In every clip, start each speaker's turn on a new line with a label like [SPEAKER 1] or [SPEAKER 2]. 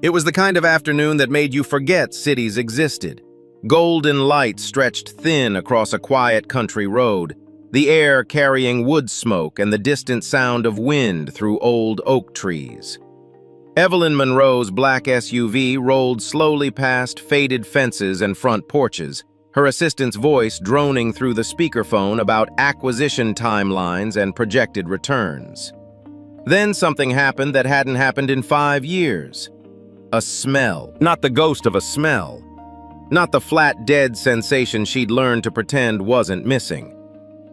[SPEAKER 1] It was the kind of afternoon that made you forget cities existed. Golden light stretched thin across a quiet country road, the air carrying wood smoke and the distant sound of wind through old oak trees. Evelyn Monroe's black SUV rolled slowly past faded fences and front porches, her assistant's voice droning through the speakerphone about acquisition timelines and projected returns. Then something happened that hadn't happened in 5 years. A smell. Not the ghost of a smell. Not the flat, dead sensation she'd learned to pretend wasn't missing.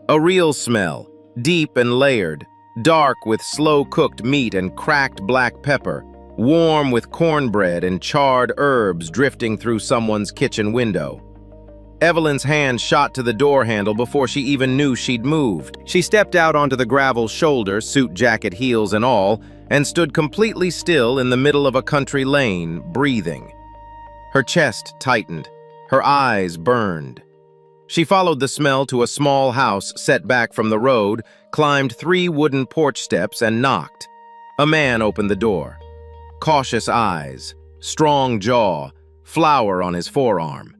[SPEAKER 1] A real smell, deep and layered, dark with slow-cooked meat and cracked black pepper, warm with cornbread and charred herbs drifting through someone's kitchen window. Evelyn's hand shot to the door handle before she even knew she'd moved. She stepped out onto the gravel shoulder, suit jacket, heels and all, and stood completely still in the middle of a country lane, breathing. Her chest tightened, her eyes burned. She followed the smell to a small house set back from the road, climbed 3 wooden porch steps and knocked. A man opened the door. Cautious eyes, strong jaw, flour on his forearm.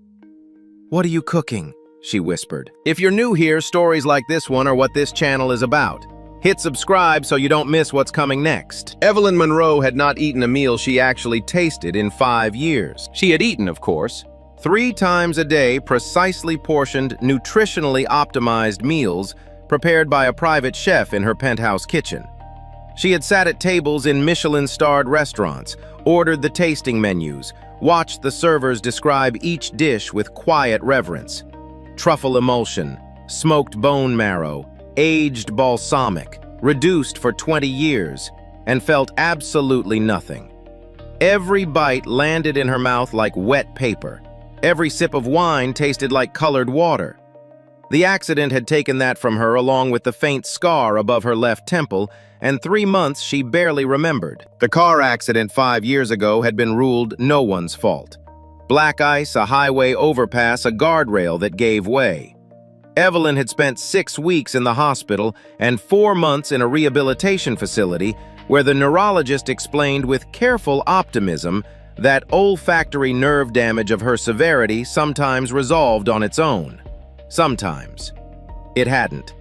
[SPEAKER 1] "What are you cooking?" she whispered. If you're new here, stories like this one are what this channel is about. Hit subscribe so you don't miss what's coming next. Evelyn Monroe had not eaten a meal she actually tasted in 5 years. She had eaten, of course, 3 times a day, precisely portioned, nutritionally optimized meals prepared by a private chef in her penthouse kitchen. She had sat at tables in Michelin-starred restaurants, ordered the tasting menus, watched the servers describe each dish with quiet reverence. Truffle emulsion, smoked bone marrow, aged balsamic, reduced for 20 years, and felt absolutely nothing. Every bite landed in her mouth like wet paper. Every sip of wine tasted like colored water. The accident had taken that from her along with the faint scar above her left temple, and 3 months she barely remembered. The car accident 5 years ago had been ruled no one's fault. Black ice, a highway overpass, a guardrail that gave way. Evelyn had spent 6 weeks in the hospital and 4 months in a rehabilitation facility where the neurologist explained with careful optimism that olfactory nerve damage of her severity sometimes resolved on its own. Sometimes. It hadn't.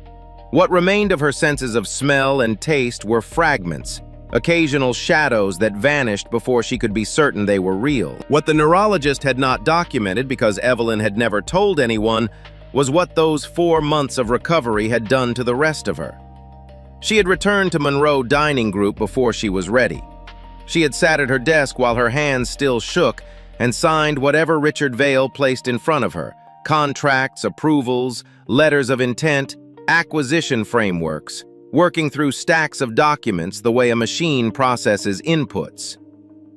[SPEAKER 1] What remained of her senses of smell and taste were fragments, occasional shadows that vanished before she could be certain they were real. What the neurologist had not documented because Evelyn had never told anyone was what those 4 months of recovery had done to the rest of her. She had returned to Monroe Dining Group before she was ready. She had sat at her desk while her hands still shook and signed whatever Richard Vail placed in front of her: contracts, approvals, letters of intent, acquisition frameworks, working through stacks of documents the way a machine processes inputs.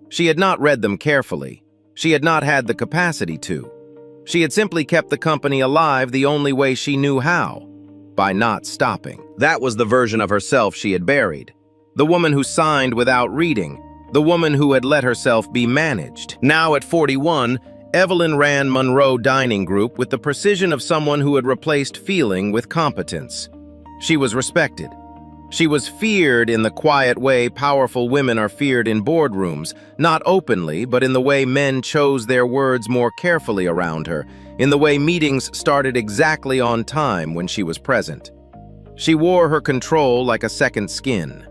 [SPEAKER 1] She had not read them carefully. She had not had the capacity to. She had simply kept the company alive the only way she knew how: by not stopping. That was the version of herself she had buried. The woman who signed without reading. The woman who had let herself be managed. Now at 41, Evelyn ran Monroe Dining Group with the precision of someone who had replaced feeling with competence. She was respected. She was feared in the quiet way powerful women are feared in boardrooms, not openly, but in the way men chose their words more carefully around her, in the way meetings started exactly on time when she was present. She wore her control like a second skin.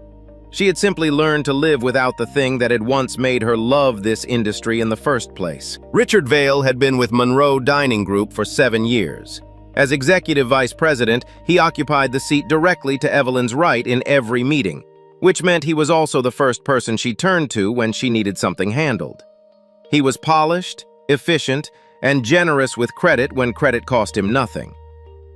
[SPEAKER 1] She had simply learned to live without the thing that had once made her love this industry in the first place. Richard Vail had been with Monroe Dining Group for 7 years. As executive vice president, he occupied the seat directly to Evelyn's right in every meeting, which meant he was also the first person she turned to when she needed something handled. He was polished, efficient, and generous with credit when credit cost him nothing.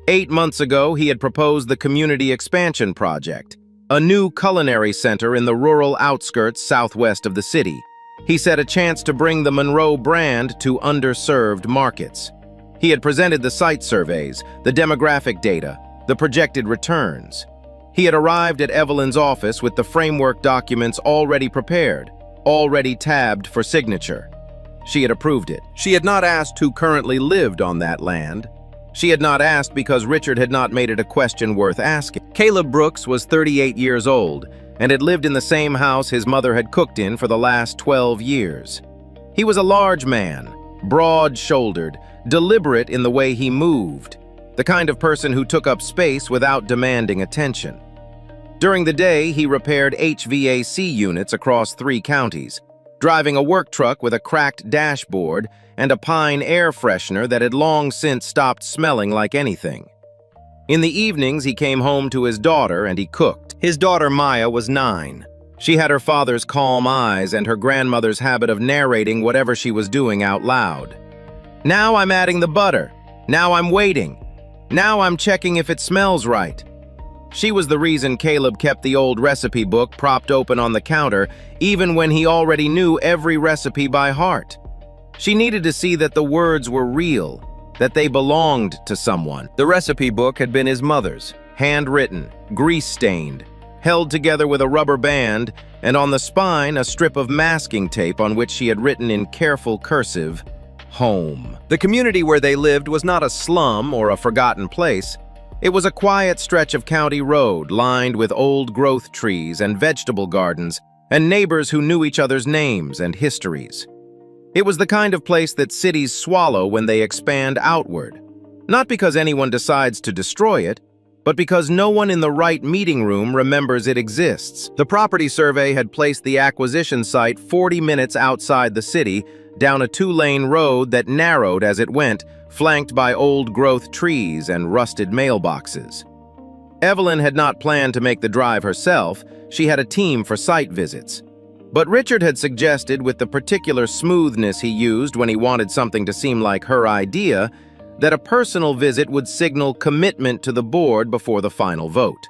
[SPEAKER 1] 8 months ago, he had proposed the Community Expansion Project, a new culinary center in the rural outskirts southwest of the city. He said a chance to bring the Monroe brand to underserved markets. He had presented the site surveys, the demographic data, the projected returns. He had arrived at Evelyn's office with the framework documents already prepared, already tabbed for signature. She had approved it. She had not asked who currently lived on that land. She had not asked because Richard had not made it a question worth asking. Caleb Brooks was 38 years old, and had lived in the same house his mother had cooked in for the last 12 years. He was a large man, broad-shouldered, deliberate in the way he moved, the kind of person who took up space without demanding attention. During the day, he repaired HVAC units across 3 counties, driving a work truck with a cracked dashboard and a pine air freshener that had long since stopped smelling like anything. In the evenings, he came home to his daughter and he cooked. His daughter Maya was 9. She had her father's calm eyes and her grandmother's habit of narrating whatever she was doing out loud. "Now I'm adding the butter. Now I'm waiting. Now I'm checking if it smells right." She was the reason Caleb kept the old recipe book propped open on the counter, even when he already knew every recipe by heart. She needed to see that the words were real, that they belonged to someone. The recipe book had been his mother's, handwritten, grease-stained, held together with a rubber band, and on the spine a strip of masking tape on which she had written in careful cursive, "Home." The community where they lived was not a slum or a forgotten place. It was a quiet stretch of county road lined with old-growth trees and vegetable gardens and neighbors who knew each other's names and histories. It was the kind of place that cities swallow when they expand outward, not because anyone decides to destroy it, but because no one in the right meeting room remembers it exists. The property survey had placed the acquisition site 40 minutes outside the city, down a 2-lane road that narrowed as it went, flanked by old-growth trees and rusted mailboxes. Evelyn had not planned to make the drive herself. She had a team for site visits. But Richard had suggested, with the particular smoothness he used when he wanted something to seem like her idea, that a personal visit would signal commitment to the board before the final vote.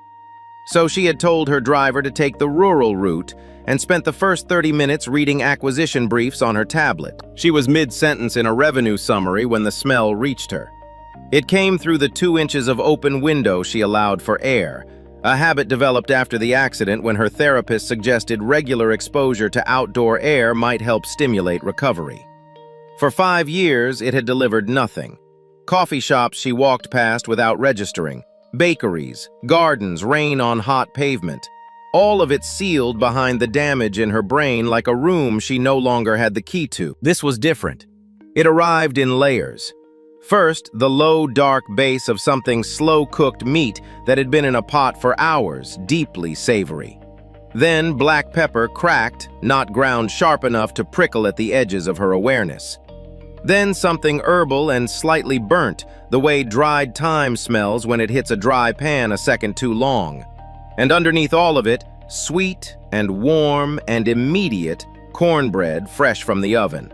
[SPEAKER 1] So she had told her driver to take the rural route and spent the first 30 minutes reading acquisition briefs on her tablet. She was mid-sentence in a revenue summary when the smell reached her. It came through the 2 inches of open window she allowed for air, a habit developed after the accident when her therapist suggested regular exposure to outdoor air might help stimulate recovery. For 5 years, it had delivered nothing. Coffee shops she walked past without registering, bakeries, gardens rain on hot pavement, all of it sealed behind the damage in her brain like a room she no longer had the key to. This was different. It arrived in layers. First, the low, dark base of something slow-cooked meat that had been in a pot for hours, deeply savory. Then, black pepper cracked, not ground sharp enough to prickle at the edges of her awareness. Then something herbal and slightly burnt, the way dried thyme smells when it hits a dry pan a second too long. And underneath all of it, sweet and warm and immediate cornbread fresh from the oven.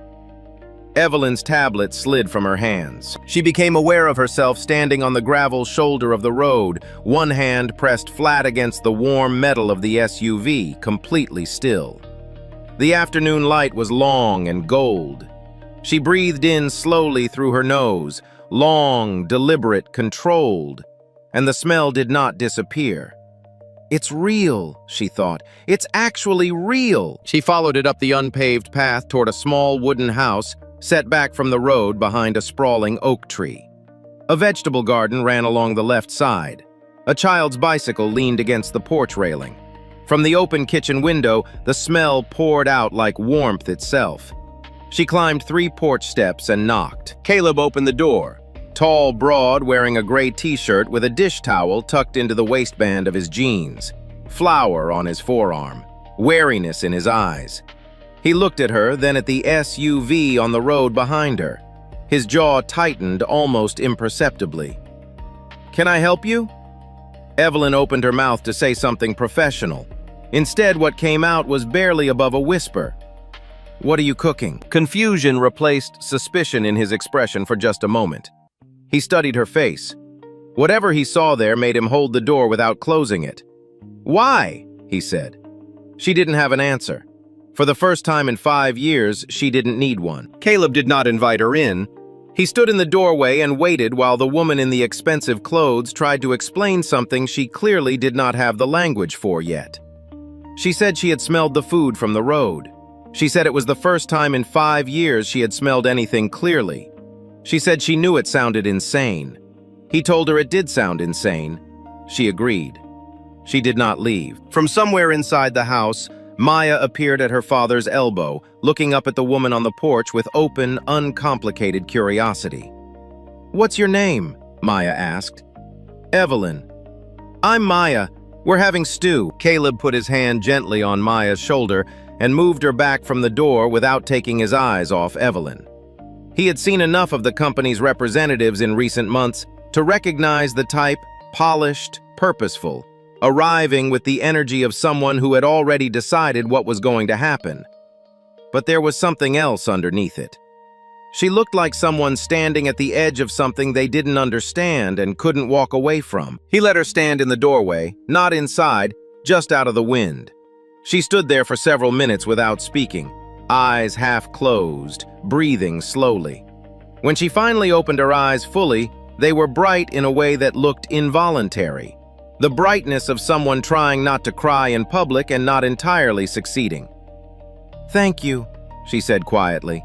[SPEAKER 1] Evelyn's tablet slid from her hands. She became aware of herself standing on the gravel shoulder of the road, one hand pressed flat against the warm metal of the SUV, completely still. The afternoon light was long and gold. She breathed in slowly through her nose, long, deliberate, controlled, and the smell did not disappear. "It's real," she thought. "It's actually real." She followed it up the unpaved path toward a small wooden house set back from the road behind a sprawling oak tree. A vegetable garden ran along the left side. A child's bicycle leaned against the porch railing. From the open kitchen window, the smell poured out like warmth itself. She climbed 3 porch steps and knocked. Caleb opened the door. Tall, broad, wearing a gray t-shirt with a dish towel tucked into the waistband of his jeans. Flour on his forearm. Wariness in his eyes. He looked at her, then at the SUV on the road behind her. His jaw tightened almost imperceptibly. "Can I help you?" Evelyn opened her mouth to say something professional. Instead, what came out was barely above a whisper. "What are you cooking?" Confusion replaced suspicion in his expression for just a moment. He studied her face. Whatever he saw there made him hold the door without closing it. "Why?" he said. She didn't have an answer. For the first time in 5 years, she didn't need one. Caleb did not invite her in. He stood in the doorway and waited while the woman in the expensive clothes tried to explain something she clearly did not have the language for yet. She said she had smelled the food from the road. She said it was the first time in 5 years she had smelled anything clearly. She said she knew it sounded insane. He told her it did sound insane. She agreed. She did not leave. From somewhere inside the house, Maya appeared at her father's elbow, looking up at the woman on the porch with open, uncomplicated curiosity. "What's your name?" Maya asked. "Evelyn." "I'm Maya. We're having stew." Caleb put his hand gently on Maya's shoulder and moved her back from the door without taking his eyes off Evelyn. He had seen enough of the company's representatives in recent months to recognize the type, polished, purposeful, arriving with the energy of someone who had already decided what was going to happen. But there was something else underneath it. She looked like someone standing at the edge of something they didn't understand and couldn't walk away from. He let her stand in the doorway, not inside, just out of the wind. She stood there for several minutes without speaking, eyes half closed, breathing slowly. When she finally opened her eyes fully, they were bright in a way that looked involuntary. The brightness of someone trying not to cry in public and not entirely succeeding. "Thank you," she said quietly.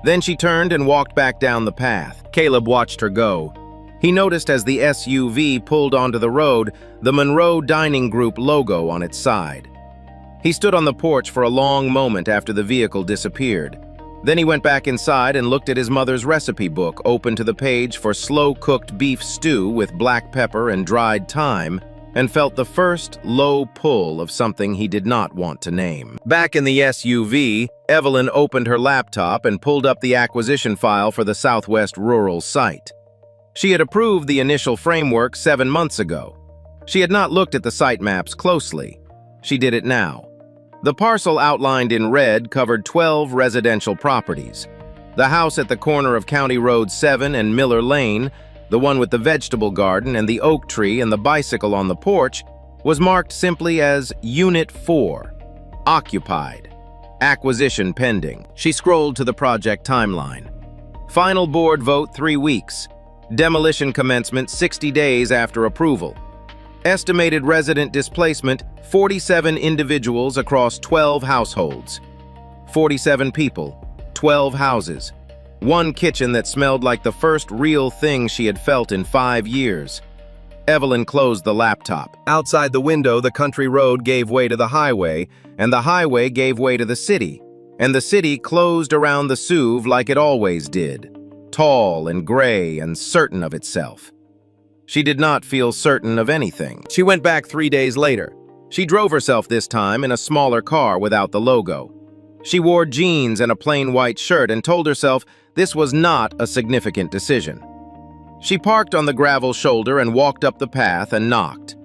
[SPEAKER 1] Then she turned and walked back down the path. Caleb watched her go. He noticed as the SUV pulled onto the road, the Monroe Dining Group logo on its side. He stood on the porch for a long moment after the vehicle disappeared. Then he went back inside and looked at his mother's recipe book, open to the page for slow-cooked beef stew with black pepper and dried thyme, and felt the first low pull of something he did not want to name. Back in the SUV, Evelyn opened her laptop and pulled up the acquisition file for the Southwest Rural site. She had approved the initial framework 7 months ago. She had not looked at the site maps closely. She did it now. The parcel outlined in red covered 12 residential properties. The house at the corner of County Road 7 and Miller Lane, the one with the vegetable garden and the oak tree and the bicycle on the porch, was marked simply as Unit 4, occupied, acquisition pending. She scrolled to the project timeline. Final board vote 3 weeks. Demolition commencement 60 days after approval. Estimated resident displacement 47 individuals across 12 households. 47 people, 12 houses. One kitchen that smelled like the first real thing she had felt in 5 years. Evelyn closed the laptop. Outside the window, the country road gave way to the highway, and the highway gave way to the city. And the city closed around the SUV like it always did, tall and gray and certain of itself. She did not feel certain of anything. She went back 3 days later. She drove herself this time in a smaller car without the logo. She wore jeans and a plain white shirt and told herself this was not a significant decision. She parked on the gravel shoulder and walked up the path and knocked.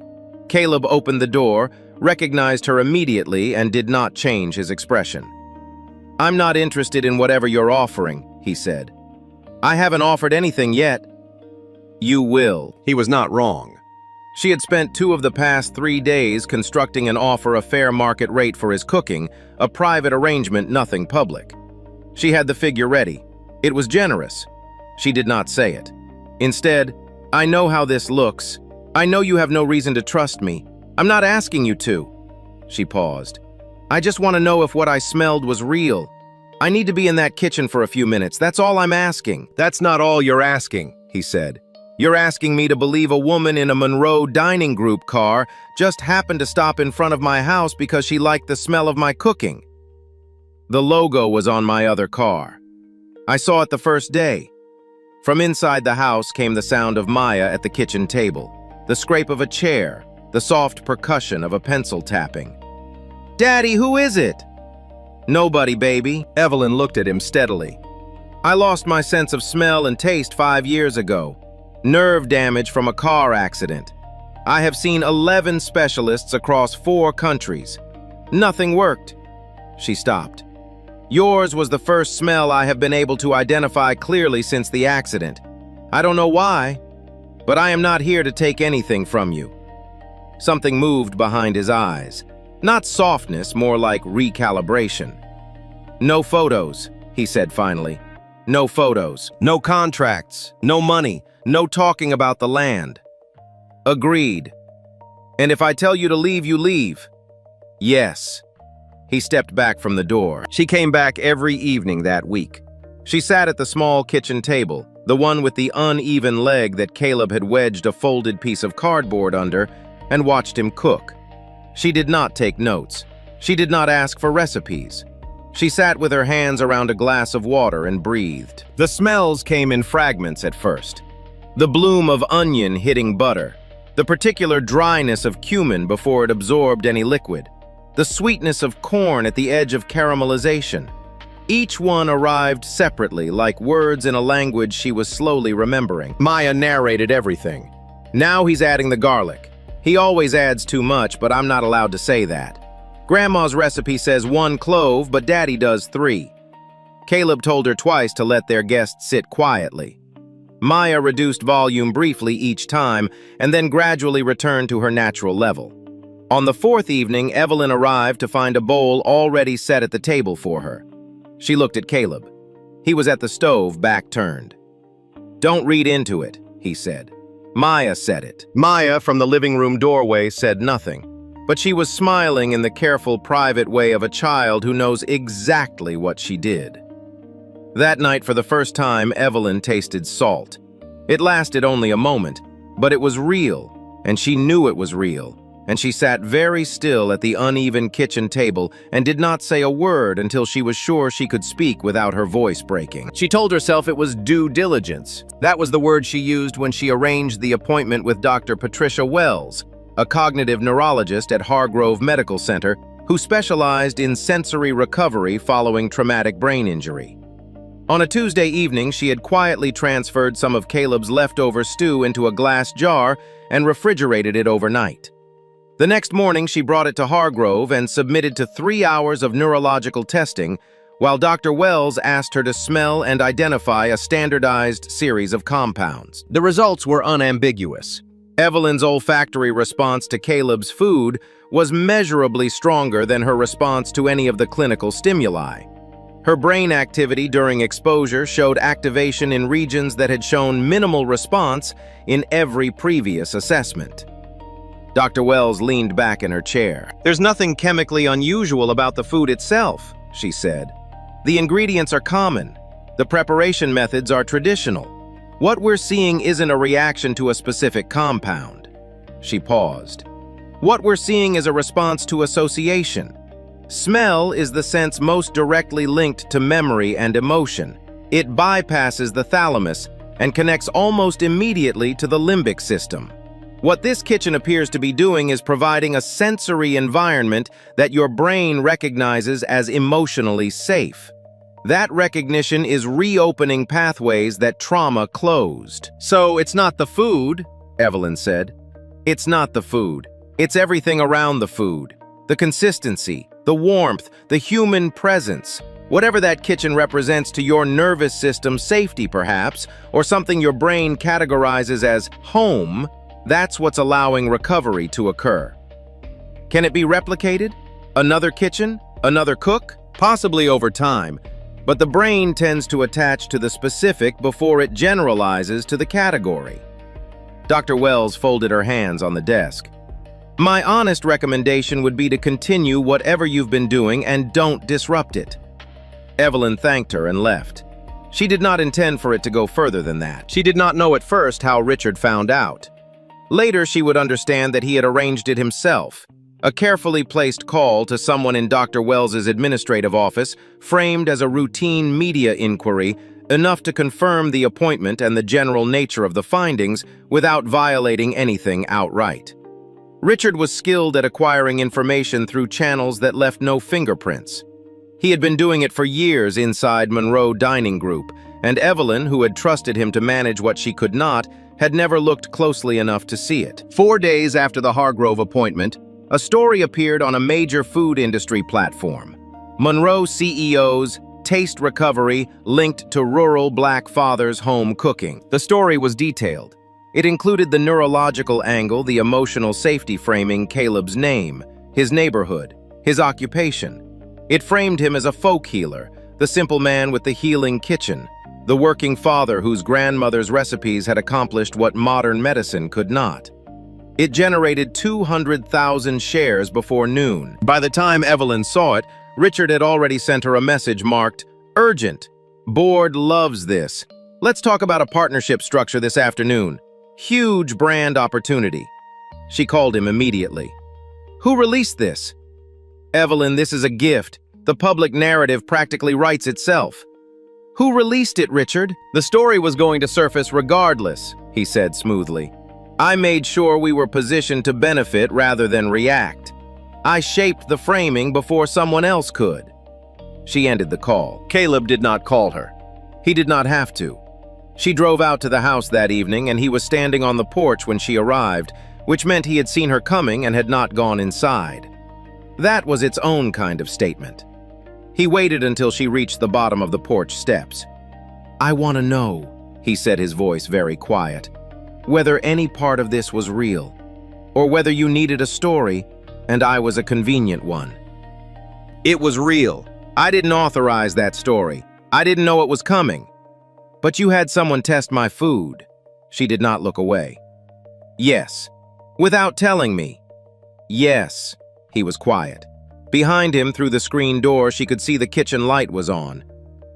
[SPEAKER 1] Caleb opened the door, recognized her immediately, and did not change his expression. "I'm not interested in whatever you're offering," he said. "I haven't offered anything yet." "You will." He was not wrong. She had spent 2 of the past 3 days constructing an offer a fair market rate for his cooking, a private arrangement, nothing public. She had the figure ready. It was generous. She did not say it. Instead, "I know how this looks. I know you have no reason to trust me. I'm not asking you to." She paused. "I just want to know if what I smelled was real. I need to be in that kitchen for a few minutes. That's all I'm asking." "That's not all you're asking," he said. "You're asking me to believe a woman in a Monroe Dining Group car just happened to stop in front of my house because she liked the smell of my cooking. The logo was on my other car. I saw it the first day." From inside the house came the sound of Maya at the kitchen table, the scrape of a chair, the soft percussion of a pencil tapping. "Daddy, who is it?" "Nobody, baby." Evelyn looked at him steadily. "I lost my sense of smell and taste 5 years ago. Nerve damage from a car accident. I have seen 11 specialists across 4 countries. Nothing worked." She stopped. "Yours was the first smell I have been able to identify clearly since the accident. I don't know why, but I am not here to take anything from you." Something moved behind his eyes. Not softness, more like recalibration. "No photos," he said finally. "No photos. No contracts. No money. No talking about the land." "Agreed. And if I tell you to leave, you leave?" "Yes." He stepped back from the door. She came back every evening that week. She sat at the small kitchen table, the one with the uneven leg that Caleb had wedged a folded piece of cardboard under, and watched him cook. She did not take notes. She did not ask for recipes. She sat with her hands around a glass of water and breathed. The smells came in fragments at first. The bloom of onion hitting butter, the particular dryness of cumin before it absorbed any liquid, the sweetness of corn at the edge of caramelization. Each one arrived separately, like words in a language she was slowly remembering. Maya narrated everything. Now he's adding the garlic. He always adds too much, but I'm not allowed to say that. Grandma's recipe says 1 clove, but Daddy does 3. Caleb told her twice to let their guests sit quietly. Maya reduced volume briefly each time, and then gradually returned to her natural level. On the 4th evening, Evelyn arrived to find a bowl already set at the table for her. She looked at Caleb. He was at the stove, back turned. "Don't read into it," he said. Maya said it. Maya, from the living room doorway, said nothing. But she was smiling in the careful, private way of a child who knows exactly what she did. That night, for the first time, Evelyn tasted salt. It lasted only a moment, but it was real, and she knew it was real, and she sat very still at the uneven kitchen table and did not say a word until she was sure she could speak without her voice breaking. She told herself it was due diligence. That was the word she used when she arranged the appointment with Dr. Patricia Wells, a cognitive neurologist at Hargrove Medical Center who specialized in sensory recovery following traumatic brain injury. On a Tuesday evening, she had quietly transferred some of Caleb's leftover stew into a glass jar and refrigerated it overnight. The next morning, she brought it to Hargrove and submitted to 3 hours of neurological testing, while Dr. Wells asked her to smell and identify a standardized series of compounds. The results were unambiguous. Evelyn's olfactory response to Caleb's food was measurably stronger than her response to any of the clinical stimuli. Her brain activity during exposure showed activation in regions that had shown minimal response in every previous assessment. Dr. Wells leaned back in her chair. "There's nothing chemically unusual about the food itself," she said. "The ingredients are common. The preparation methods are traditional. What we're seeing isn't a reaction to a specific compound." She paused. "What we're seeing is a response to association. Smell is the sense most directly linked to memory and emotion. It bypasses the thalamus and connects almost immediately to the limbic system. What this kitchen appears to be doing is providing a sensory environment that your brain recognizes as emotionally safe. That recognition is reopening pathways that trauma closed." "So it's not the food," Evelyn said. "It's not the food. It's everything around the food. The consistency, the warmth, the human presence. Whatever that kitchen represents to your nervous system, safety perhaps, or something your brain categorizes as home, that's what's allowing recovery to occur. Can it be replicated? Another kitchen? Another cook? Possibly over time. But the brain tends to attach to the specific before it generalizes to the category." Dr. Wells folded her hands on the desk. "My honest recommendation would be to continue whatever you've been doing and don't disrupt it." Evelyn thanked her and left. She did not intend for it to go further than that. She did not know at first how Richard found out. Later, she would understand that he had arranged it himself. A carefully placed call to someone in Dr. Wells's administrative office, framed as a routine media inquiry, enough to confirm the appointment and the general nature of the findings without violating anything outright. Richard was skilled at acquiring information through channels that left no fingerprints. He had been doing it for years inside Monroe Dining Group, and Evelyn, who had trusted him to manage what she could not, had never looked closely enough to see it. 4 days after the Hargrove appointment, a story appeared on a major food industry platform. Monroe CEO's taste recovery linked to rural black fathers' home cooking. The story was detailed. It included the neurological angle, the emotional safety framing Caleb's name, his neighborhood, his occupation. It framed him as a folk healer, the simple man with the healing kitchen, the working father whose grandmother's recipes had accomplished what modern medicine could not. It generated 200,000 shares before noon. By the time Evelyn saw it, Richard had already sent her a message marked, "Urgent. Board loves this. Let's talk about a partnership structure this afternoon. Huge brand opportunity." She called him immediately. "Who released this?" "Evelyn, this is a gift. The public narrative practically writes itself." "Who released it, Richard?" "The story was going to surface regardless," he said smoothly. "I made sure we were positioned to benefit rather than react. I shaped the framing before someone else could." She ended the call. Caleb did not call her. He did not have to. She drove out to the house that evening, and he was standing on the porch when she arrived, which meant he had seen her coming and had not gone inside. That was its own kind of statement. He waited until she reached the bottom of the porch steps. "I want to know," he said, his voice very quiet, "whether any part of this was real, or whether you needed a story and I was a convenient one." "It was real. I didn't authorize that story. I didn't know it was coming. But you had someone test my food." She did not look away. "Yes." "Without telling me?" "Yes." He was quiet. Behind him, through the screen door, she could see the kitchen light was on.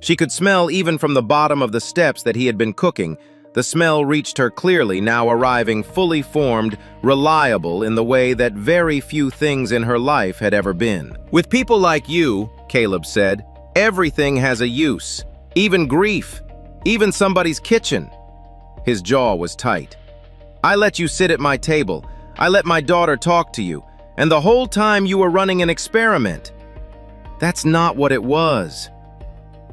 [SPEAKER 1] She could smell even from the bottom of the steps that he had been cooking. The smell reached her clearly, now arriving fully formed, reliable in the way that very few things in her life had ever been. "With people like you," Caleb said, "everything has a use. Even grief. Even somebody's kitchen." His jaw was tight. "I let you sit at my table. I let my daughter talk to you. And the whole time you were running an experiment." "That's not what it was."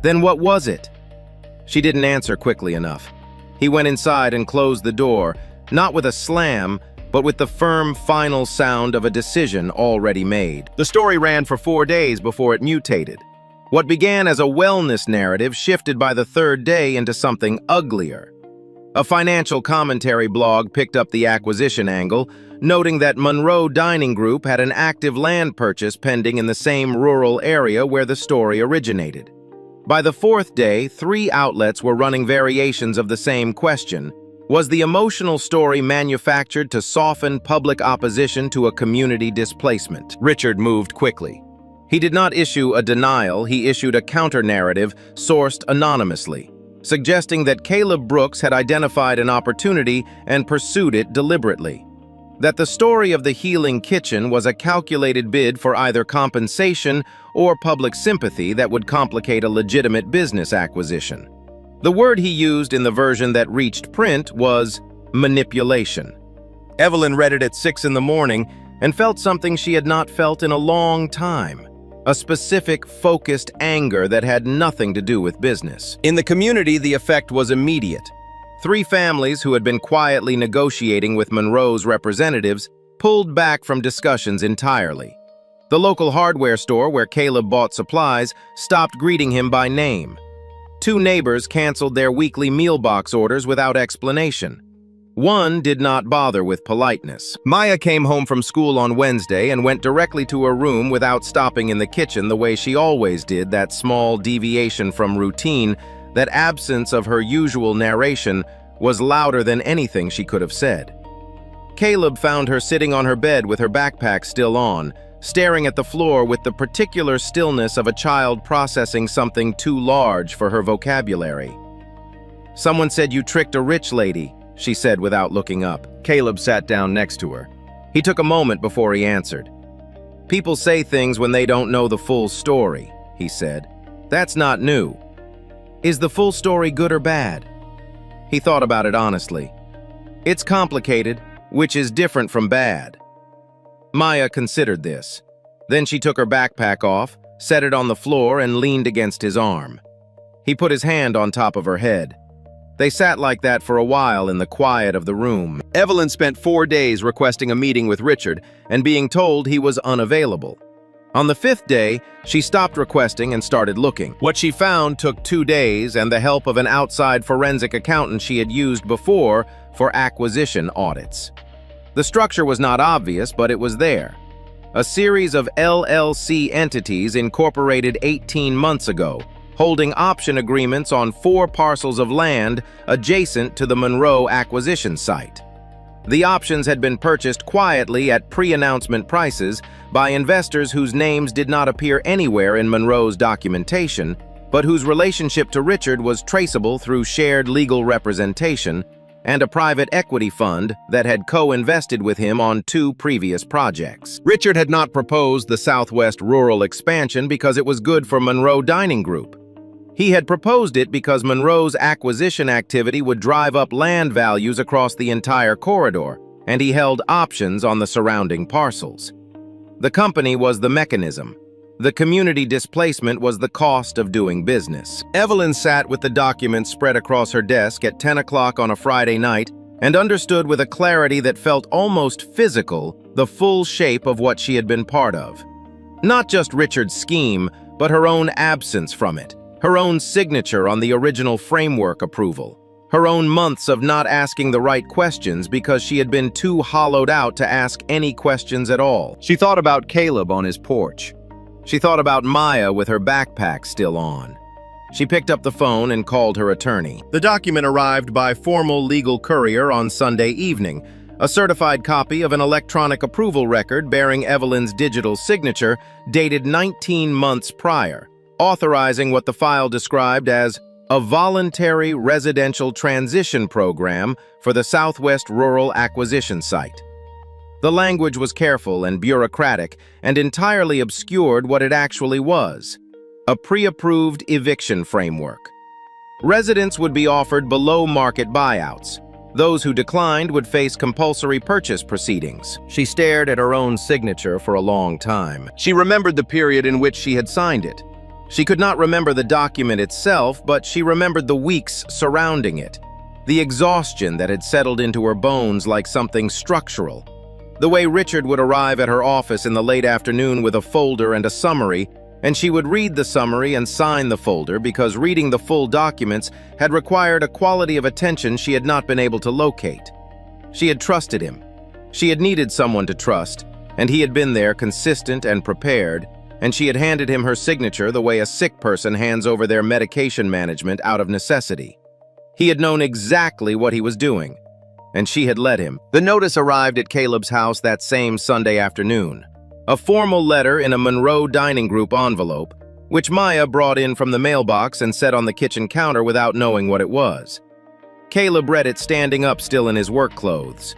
[SPEAKER 1] "Then what was it?" She didn't answer quickly enough. He went inside and closed the door, not with a slam, but with the firm, final sound of a decision already made. The story ran for 4 days before it mutated. What began as a wellness narrative shifted by the third day into something uglier. A financial commentary blog picked up the acquisition angle, noting that Monroe Dining Group had an active land purchase pending in the same rural area where the story originated. By the 4th day, 3 outlets were running variations of the same question. Was the emotional story manufactured to soften public opposition to a community displacement? Richard moved quickly. He did not issue a denial, he issued a counter-narrative sourced anonymously, suggesting that Caleb Brooks had identified an opportunity and pursued it deliberately. That the story of the healing kitchen was a calculated bid for either compensation or public sympathy that would complicate a legitimate business acquisition. The word he used in the version that reached print was manipulation. Evelyn read it at 6 in the morning and felt something she had not felt in a long time. A specific, focused anger that had nothing to do with business. In the community, the effect was immediate. 3 families who had been quietly negotiating with Monroe's representatives pulled back from discussions entirely. The local hardware store where Caleb bought supplies stopped greeting him by name. 2 neighbors canceled their weekly meal box orders without explanation. 1 did not bother with politeness. Maya came home from school on Wednesday and went directly to her room without stopping in the kitchen the way she always did, that small deviation from routine. That absence of her usual narration was louder than anything she could have said. Caleb found her sitting on her bed with her backpack still on, staring at the floor with the particular stillness of a child processing something too large for her vocabulary. "Someone said you tricked a rich lady," she said without looking up. Caleb sat down next to her. He took a moment before he answered. "People say things when they don't know the full story," he said. "That's not new. Is the full story good or bad?" He thought about it honestly. "It's complicated, which is different from bad." Maya considered this. Then she took her backpack off, set it on the floor, and leaned against his arm. He put his hand on top of her head. They sat like that for a while in the quiet of the room. Evelyn spent 4 days requesting a meeting with Richard and being told he was unavailable. On the 5th day, she stopped requesting and started looking. What she found took 2 days and the help of an outside forensic accountant she had used before for acquisition audits. The structure was not obvious, but it was there. A series of LLC entities incorporated 18 months ago, holding option agreements on 4 parcels of land adjacent to the Monroe acquisition site. The options had been purchased quietly at pre-announcement prices by investors whose names did not appear anywhere in Monroe's documentation, but whose relationship to Richard was traceable through shared legal representation, and a private equity fund that had co-invested with him on 2 previous projects. Richard had not proposed the Southwest rural expansion because it was good for Monroe Dining Group. He had proposed it because Monroe's acquisition activity would drive up land values across the entire corridor, and he held options on the surrounding parcels. The company was the mechanism. The community displacement was the cost of doing business. Evelyn sat with the documents spread across her desk at 10 o'clock on a Friday night and understood with a clarity that felt almost physical the full shape of what she had been part of. Not just Richard's scheme, but her own absence from it, her own signature on the original framework approval, her own months of not asking the right questions because she had been too hollowed out to ask any questions at all. She thought about Caleb on his porch. She thought about Maya with her backpack still on. She picked up the phone and called her attorney. The document arrived by formal legal courier on Sunday evening, a certified copy of an electronic approval record bearing Evelyn's digital signature dated 19 months prior, authorizing what the file described as a voluntary residential transition program for the Southwest Rural Acquisition Site. The language was careful and bureaucratic and entirely obscured what it actually was: a pre-approved eviction framework. Residents would be offered below-market buyouts. Those who declined would face compulsory purchase proceedings. She stared at her own signature for a long time. She remembered the period in which she had signed it. She could not remember the document itself, but she remembered the weeks surrounding it, the exhaustion that had settled into her bones like something structural. The way Richard would arrive at her office in the late afternoon with a folder and a summary, and she would read the summary and sign the folder because reading the full documents had required a quality of attention she had not been able to locate. She had trusted him. She had needed someone to trust, and he had been there consistent and prepared, and she had handed him her signature the way a sick person hands over their medication management out of necessity. He had known exactly what he was doing, and she had let him. The notice arrived at Caleb's house that same Sunday afternoon. A formal letter in a Monroe Dining Group envelope, which Maya brought in from the mailbox and set on the kitchen counter without knowing what it was. Caleb read it standing up still in his work clothes.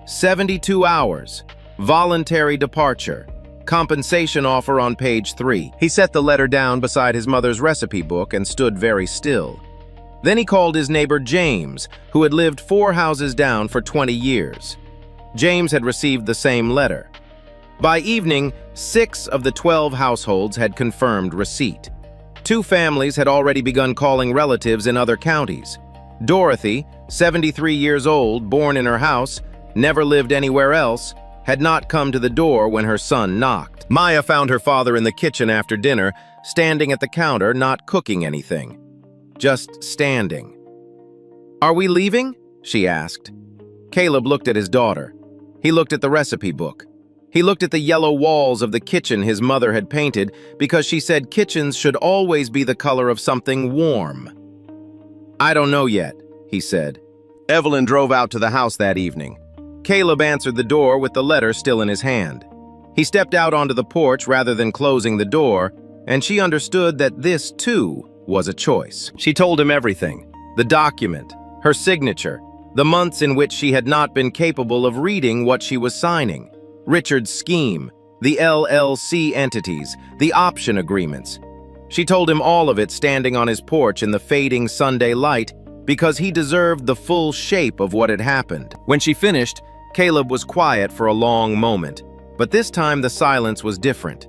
[SPEAKER 1] 72 hours. Voluntary departure. Compensation offer on page 3. He set the letter down beside his mother's recipe book and stood very still. Then he called his neighbor James, who had lived 4 houses down for 20 years. James had received the same letter. By evening, 6 of the 12 households had confirmed receipt. 2 families had already begun calling relatives in other counties. Dorothy, 73 years old, born in her house, never lived anywhere else, had not come to the door when her son knocked. Maya found her father in the kitchen after dinner, standing at the counter, not cooking anything. Just standing. "Are we leaving?" she asked. Caleb looked at his daughter. He looked at the recipe book. He looked at the yellow walls of the kitchen his mother had painted because she said kitchens should always be the color of something warm. "I don't know yet," he said. Evelyn drove out to the house that evening. Caleb answered the door with the letter still in his hand. He stepped out onto the porch rather than closing the door, and she understood that this, too, was a choice. She told him everything: the document, her signature, the months in which she had not been capable of reading what she was signing, Richard's scheme, the LLC entities, the option agreements. She told him all of it standing on his porch in the fading Sunday light because he deserved the full shape of what had happened. When she finished, Caleb was quiet for a long moment, but this time the silence was different.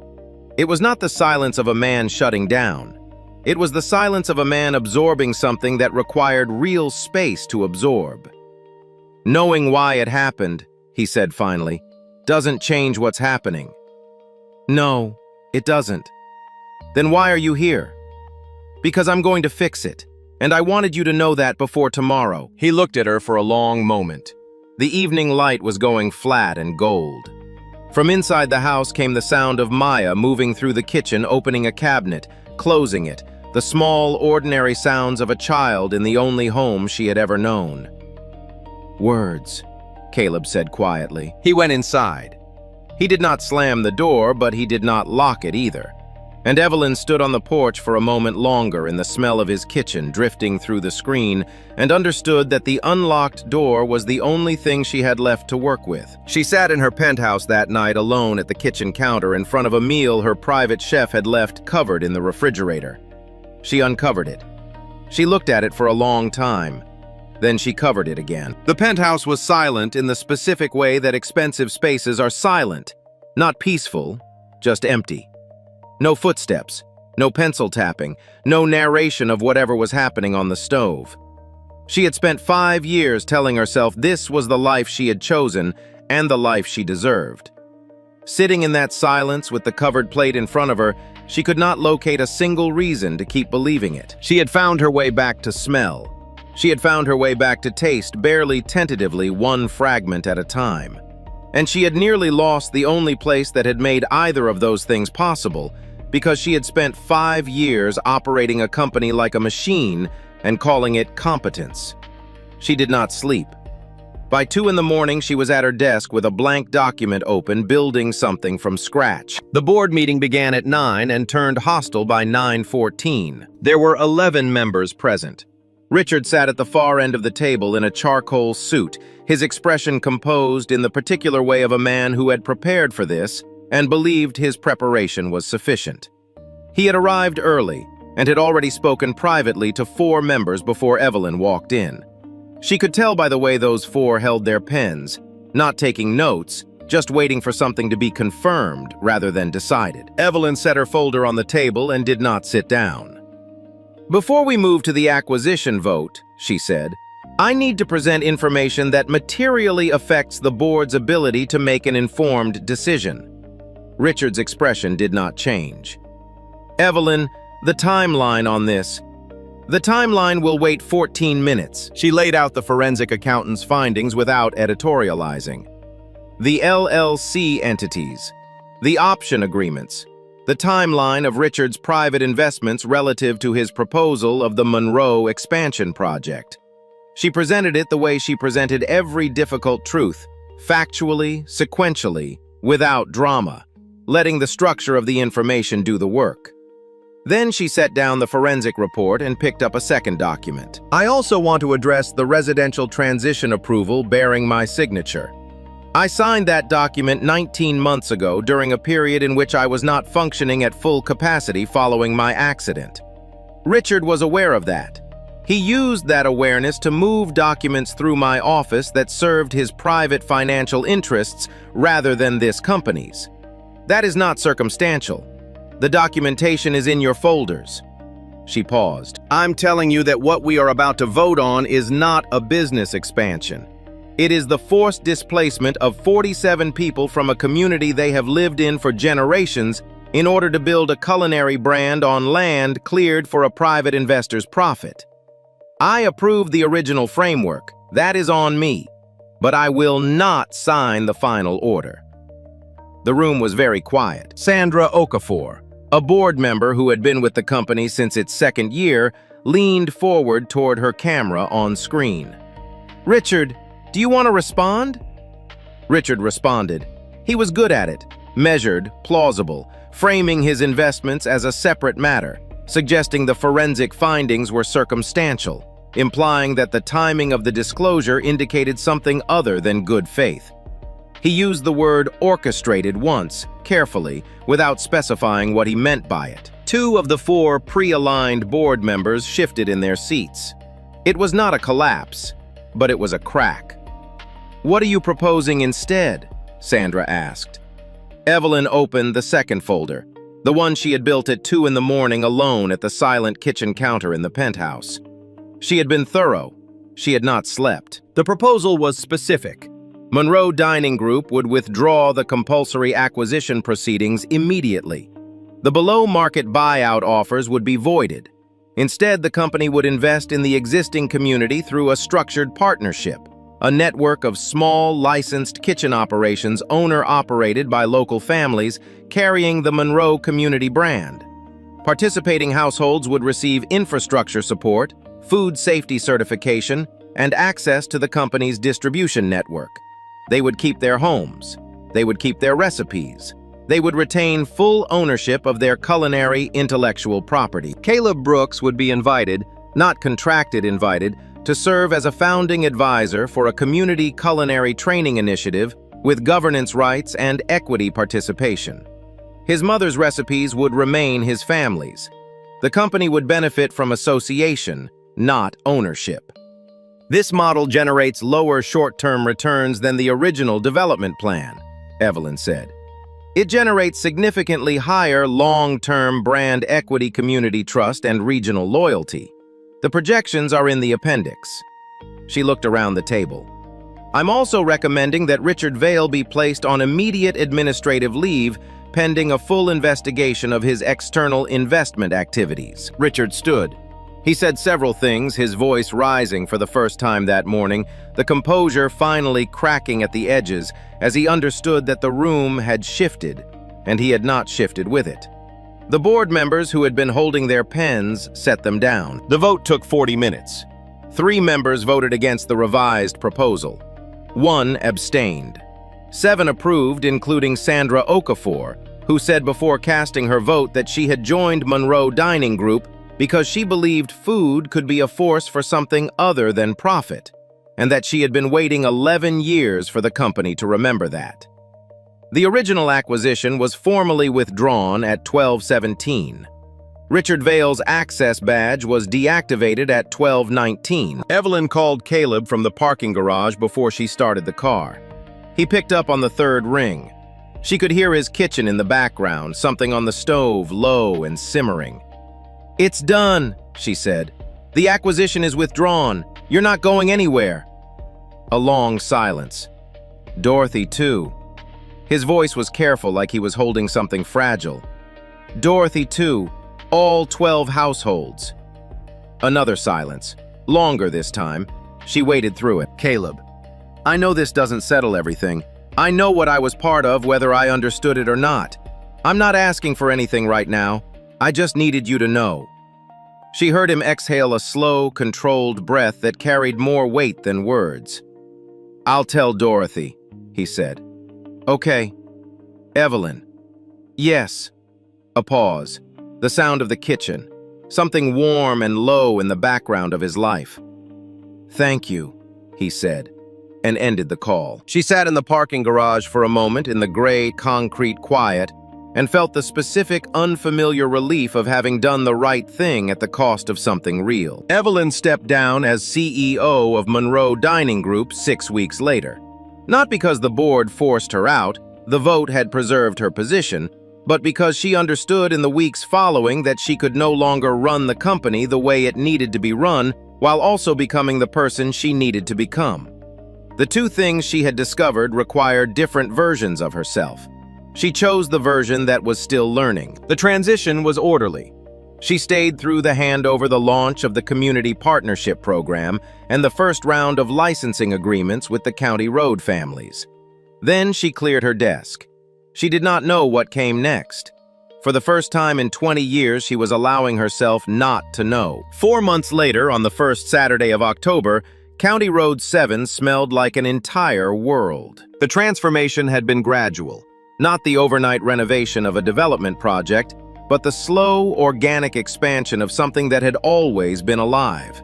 [SPEAKER 1] It was not the silence of a man shutting down. It was the silence of a man absorbing something that required real space to absorb. "Knowing why it happened," he said finally, "doesn't change what's happening." "No, it doesn't." "Then why are you here?" "Because I'm going to fix it, and I wanted you to know that before tomorrow." He looked at her for a long moment. The evening light was going flat and gold. From inside the house came the sound of Maya moving through the kitchen, opening a cabinet, closing it, the small, ordinary sounds of a child in the only home she had ever known. "Words," Caleb said quietly. He went inside. He did not slam the door, but he did not lock it either. And Evelyn stood on the porch for a moment longer in the smell of his kitchen drifting through the screen and understood that the unlocked door was the only thing she had left to work with. She sat in her penthouse that night alone at the kitchen counter in front of a meal her private chef had left covered in the refrigerator. She uncovered it. She looked at it for a long time. Then she covered it again. The penthouse was silent in the specific way that expensive spaces are silent. Not peaceful, just empty. No footsteps, no pencil tapping, no narration of whatever was happening on the stove. She had spent 5 years telling herself this was the life she had chosen and the life she deserved. Sitting in that silence with the covered plate in front of her, she could not locate a single reason to keep believing it. She had found her way back to smell. She had found her way back to taste, barely tentatively, one fragment at a time. And she had nearly lost the only place that had made either of those things possible, because she had spent 5 years operating a company like a machine and calling it competence. She did not sleep. By 2 in the morning, she was at her desk with a blank document open, building something from scratch. The board meeting began at 9 and turned hostile by 9:14. There were 11 members present. Richard sat at the far end of the table in a charcoal suit, his expression composed in the particular way of a man who had prepared for this and believed his preparation was sufficient. He had arrived early and had already spoken privately to 4 members before Evelyn walked in. She could tell by the way those 4 held their pens, not taking notes, just waiting for something to be confirmed rather than decided. Evelyn set her folder on the table and did not sit down. "Before we move to the acquisition vote," she said, "I need to present information that materially affects the board's ability to make an informed decision." Richard's expression did not change. "Evelyn, the timeline on this. The timeline will wait 14 minutes." She laid out the forensic accountant's findings without editorializing. The LLC entities, the option agreements, the timeline of Richard's private investments relative to his proposal of the Monroe expansion project. She presented it the way she presented every difficult truth, factually, sequentially, without drama, letting the structure of the information do the work. Then she set down the forensic report and picked up a second document. "I also want to address the residential transition approval bearing my signature. I signed that document 19 months ago during a period in which I was not functioning at full capacity following my accident. Richard was aware of that. He used that awareness to move documents through my office that served his private financial interests rather than this company's. That is not circumstantial. The documentation is in your folders." She paused. "I'm telling you that what we are about to vote on is not a business expansion. It is the forced displacement of 47 people from a community they have lived in for generations in order to build a culinary brand on land cleared for a private investor's profit. I approve the original framework. That is on me. But I will not sign the final order." The room was very quiet. Sandra Okafor, a board member who had been with the company since its 2nd year, leaned forward toward her camera on screen. "Richard, do you want to respond?" Richard responded. He was good at it, measured, plausible, framing his investments as a separate matter, suggesting the forensic findings were circumstantial, implying that the timing of the disclosure indicated something other than good faith. He used the word orchestrated once, carefully, without specifying what he meant by it. 2 of the 4 pre-aligned board members shifted in their seats. It was not a collapse, but it was a crack. "What are you proposing instead?" Sandra asked. Evelyn opened the second folder, the one she had built at 2 in the morning alone at the silent kitchen counter in the penthouse. She had been thorough. She had not slept. The proposal was specific. Monroe Dining Group would withdraw the compulsory acquisition proceedings immediately. The below-market buyout offers would be voided. Instead, the company would invest in the existing community through a structured partnership, a network of small, licensed kitchen operations owner-operated by local families carrying the Monroe community brand. Participating households would receive infrastructure support, food safety certification, and access to the company's distribution network. They would keep their homes. They would keep their recipes. They would retain full ownership of their culinary intellectual property. Caleb Brooks would be invited, not contracted invited, to serve as a founding advisor for a community culinary training initiative with governance rights and equity participation. His mother's recipes would remain his family's. The company would benefit from association, not ownership. This model generates lower short-term returns than the original development plan, Evelyn said. It generates significantly higher long-term brand equity, community trust, and regional loyalty. The projections are in the appendix. She looked around the table. I'm also recommending that Richard Vail be placed on immediate administrative leave pending a full investigation of his external investment activities. Richard stood. He said several things, his voice rising for the first time that morning, the composure finally cracking at the edges as he understood that the room had shifted, and he had not shifted with it. The board members who had been holding their pens set them down. The vote took 40 minutes. 3 members voted against the revised proposal. 1 abstained. 7 approved, including Sandra Okafor, who said before casting her vote that she had joined Monroe Dining Group because she believed food could be a force for something other than profit, and that she had been waiting 11 years for the company to remember that. The original acquisition was formally withdrawn at 12:17. Richard Vail's access badge was deactivated at 12:19. Evelyn called Caleb from the parking garage before she started the car. He picked up on the 3rd ring. She could hear his kitchen in the background, something on the stove, low and simmering. "It's done," she said. "The acquisition is withdrawn. You're not going anywhere." A long silence. "Dorothy, too." His voice was careful, like he was holding something fragile. "Dorothy, too. All 12 households." Another silence. Longer this time. She waited through it. "Caleb, I know this doesn't settle everything. I know what I was part of, whether I understood it or not. I'm not asking for anything right now. I just needed you to know." She heard him exhale a slow, controlled breath that carried more weight than words. "I'll tell Dorothy," he said. "Okay. Evelyn." "Yes." A pause. The sound of the kitchen. Something warm and low in the background of his life. "Thank you," he said, and ended the call. She sat in the parking garage for a moment in the gray, concrete quiet and felt the specific, unfamiliar relief of having done the right thing at the cost of something real. Evelyn stepped down as CEO of Monroe Dining Group 6 weeks later. Not because the board forced her out, the vote had preserved her position, but because she understood in the weeks following that she could no longer run the company the way it needed to be run, while also becoming the person she needed to become. The 2 things she had discovered required different versions of herself. She chose the version that was still learning. The transition was orderly. She stayed through the handover, the launch of the Community Partnership Program, and the first round of licensing agreements with the county road families. Then she cleared her desk. She did not know what came next. For the first time in 20 years, she was allowing herself not to know. 4 months later, on the first Saturday of October, County Road 7 smelled like an entire world. The transformation had been gradual, not the overnight renovation of a development project, but the slow, organic expansion of something that had always been alive.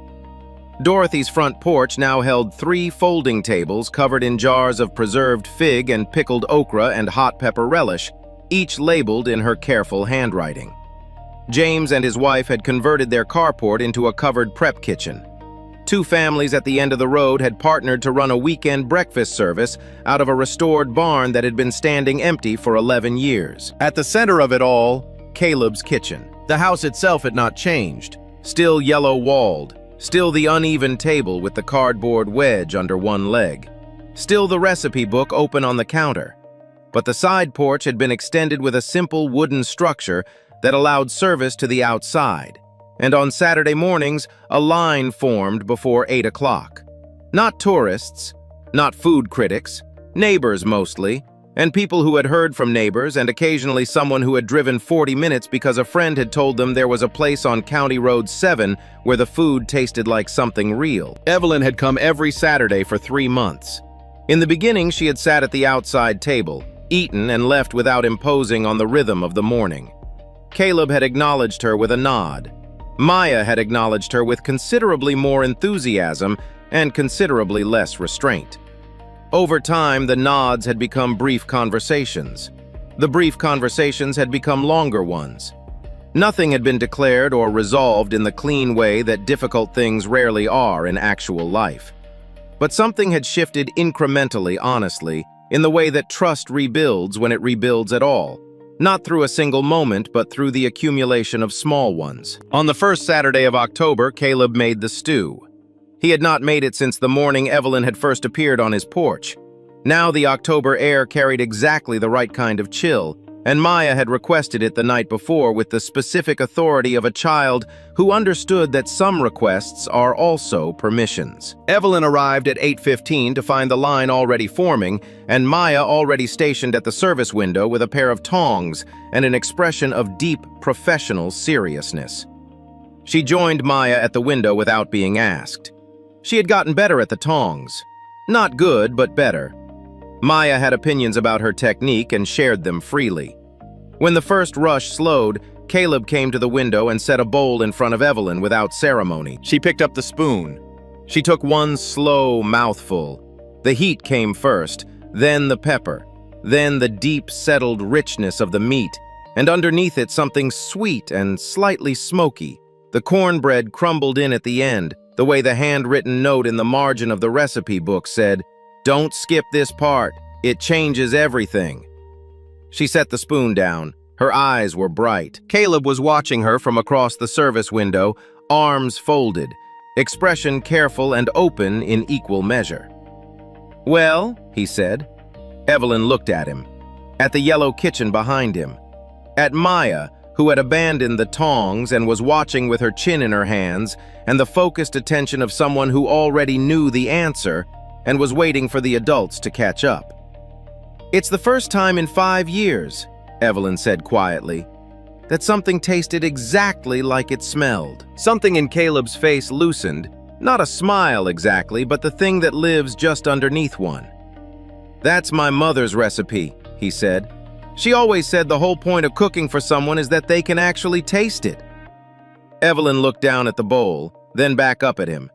[SPEAKER 1] Dorothy's front porch now held 3 folding tables covered in jars of preserved fig and pickled okra and hot pepper relish, each labeled in her careful handwriting. James and his wife had converted their carport into a covered prep kitchen. 2 families at the end of the road had partnered to run a weekend breakfast service out of a restored barn that had been standing empty for 11 years. At the center of it all, Caleb's kitchen. The house itself had not changed. Still yellow-walled. Still the uneven table with the cardboard wedge under one leg. Still the recipe book open on the counter. But the side porch had been extended with a simple wooden structure that allowed service to the outside. And on Saturday mornings, a line formed before 8 o'clock. Not tourists, not food critics, neighbors mostly, and people who had heard from neighbors, and occasionally someone who had driven 40 minutes because a friend had told them there was a place on County Road 7 where the food tasted like something real. Evelyn had come every Saturday for 3 months. In the beginning, she had sat at the outside table, eaten and left without imposing on the rhythm of the morning. Caleb had acknowledged her with a nod. Maya had acknowledged her with considerably more enthusiasm and considerably less restraint. Over time, the nods had become brief conversations. The brief conversations had become longer ones. Nothing had been declared or resolved in the clean way that difficult things rarely are in actual life. But something had shifted incrementally, honestly, in the way that trust rebuilds when it rebuilds at all. Not through a single moment, but through the accumulation of small ones. On the first Saturday of October, Caleb made the stew. He had not made it since the morning Evelyn had first appeared on his porch. Now the October air carried exactly the right kind of chill, and Maya had requested it the night before with the specific authority of a child who understood that some requests are also permissions. Evelyn arrived at 8:15 to find the line already forming, and Maya already stationed at the service window with a pair of tongs and an expression of deep professional seriousness. She joined Maya at the window without being asked. She had gotten better at the tongs. Not good, but better. Maya had opinions about her technique and shared them freely. When the first rush slowed, Caleb came to the window and set a bowl in front of Evelyn without ceremony. She picked up the spoon. She took one slow mouthful. The heat came first, then the pepper, then the deep, settled richness of the meat, and underneath it something sweet and slightly smoky. The cornbread crumbled in at the end, the way the handwritten note in the margin of the recipe book said, "Don't skip this part. It changes everything." She set the spoon down. Her eyes were bright. Caleb was watching her from across the service window, arms folded, expression careful and open in equal measure. "Well," he said. Evelyn looked at him, at the yellow kitchen behind him, at Maya, who had abandoned the tongs and was watching with her chin in her hands and the focused attention of someone who already knew the answer and was waiting for the adults to catch up. "It's the first time in 5 years," Evelyn said quietly, "that something tasted exactly like it smelled." Something in Caleb's face loosened, not a smile exactly, but the thing that lives just underneath one. "That's my mother's recipe," he said. "She always said the whole point of cooking for someone is that they can actually taste it." Evelyn looked down at the bowl, then back up at him.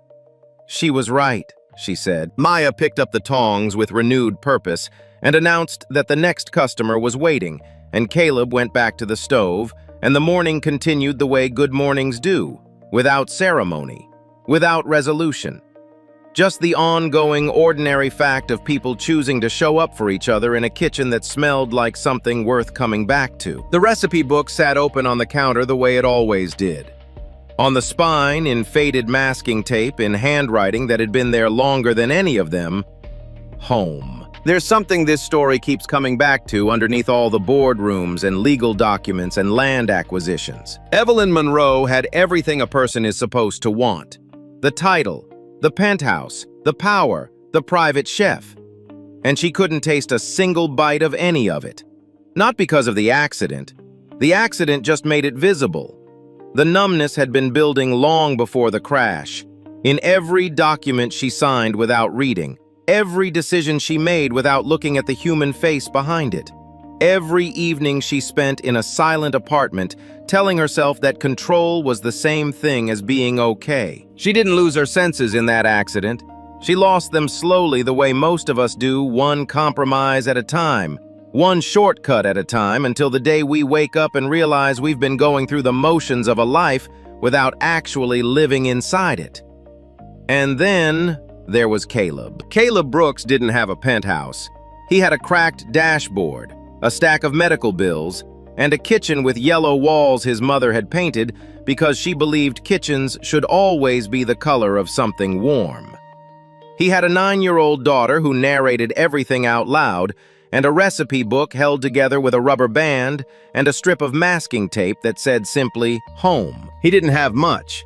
[SPEAKER 1] "She was right," she said. Maya picked up the tongs with renewed purpose and announced that the next customer was waiting, and Caleb went back to the stove, and the morning continued the way good mornings do, without ceremony, without resolution. Just the ongoing, ordinary fact of people choosing to show up for each other in a kitchen that smelled like something worth coming back to. The recipe book sat open on the counter the way it always did. On the spine, in faded masking tape, in handwriting that had been there longer than any of them, home. There's something this story keeps coming back to underneath all the boardrooms and legal documents and land acquisitions. Evelyn Monroe had everything a person is supposed to want. The title, the penthouse, the power, the private chef. And she couldn't taste a single bite of any of it. Not because of the accident. The accident just made it visible. The numbness had been building long before the crash. In every document she signed without reading, every decision she made without looking at the human face behind it, every evening she spent in a silent apartment, telling herself that control was the same thing as being okay. She didn't lose her senses in that accident. She lost them slowly the way most of us do, one compromise at a time, one shortcut at a time, until the day we wake up and realize we've been going through the motions of a life without actually living inside it. And then there was Caleb. Caleb Brooks didn't have a penthouse. He had a cracked dashboard, a stack of medical bills, and a kitchen with yellow walls his mother had painted because she believed kitchens should always be the color of something warm. He had a 9-year-old daughter who narrated everything out loud, and a recipe book held together with a rubber band and a strip of masking tape that said simply, home. He didn't have much,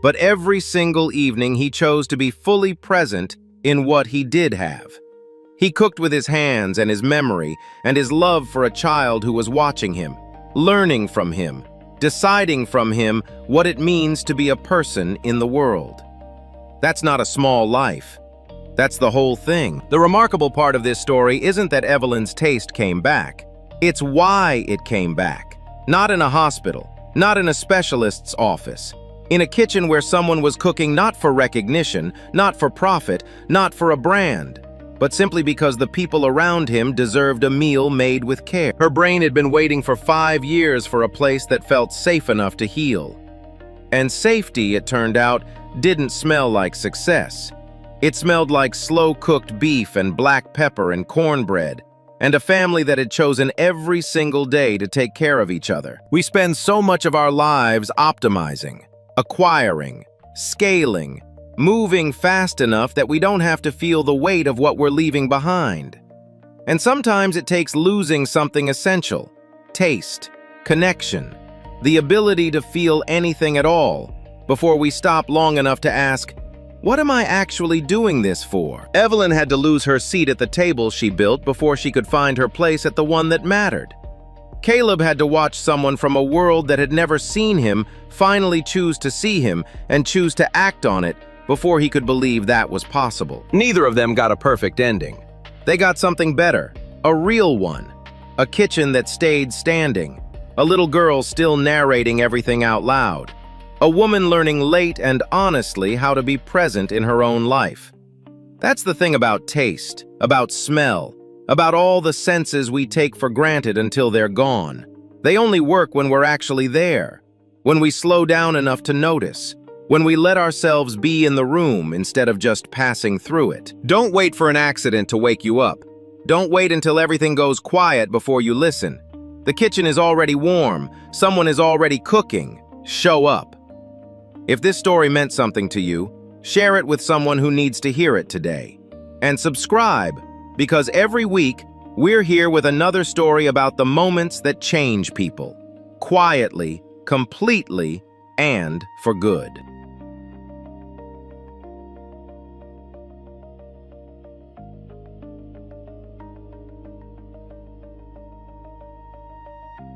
[SPEAKER 1] but every single evening he chose to be fully present in what he did have. He cooked with his hands and his memory and his love for a child who was watching him, learning from him, deciding from him what it means to be a person in the world. That's not a small life. That's the whole thing. The remarkable part of this story isn't that Evelyn's taste came back. It's why it came back. Not in a hospital, not in a specialist's office. In a kitchen where someone was cooking not for recognition, not for profit, not for a brand, but simply because the people around him deserved a meal made with care. Her brain had been waiting for 5 years for a place that felt safe enough to heal. And safety, it turned out, didn't smell like success. It smelled like slow-cooked beef and black pepper and cornbread, and a family that had chosen every single day to take care of each other. We spend so much of our lives optimizing, acquiring, scaling, moving fast enough that we don't have to feel the weight of what we're leaving behind. And sometimes it takes losing something essential: taste, connection, the ability to feel anything at all, before we stop long enough to ask, what am I actually doing this for? Evelyn had to lose her seat at the table she built before she could find her place at the one that mattered. Caleb had to watch someone from a world that had never seen him finally choose to see him and choose to act on it before he could believe that was possible. Neither of them got a perfect ending. They got something better, a real one, a kitchen that stayed standing, a little girl still narrating everything out loud, a woman learning late and honestly how to be present in her own life. That's the thing about taste, about smell, about all the senses we take for granted until they're gone. They only work when we're actually there, when we slow down enough to notice, when we let ourselves be in the room instead of just passing through it. Don't wait for an accident to wake you up. Don't wait until everything goes quiet before you listen. The kitchen is already warm. Someone is already cooking. Show up. If this story meant something to you, share it with someone who needs to hear it today. And subscribe, because every week, we're here with another story about the moments that change people. Quietly, completely, and for good.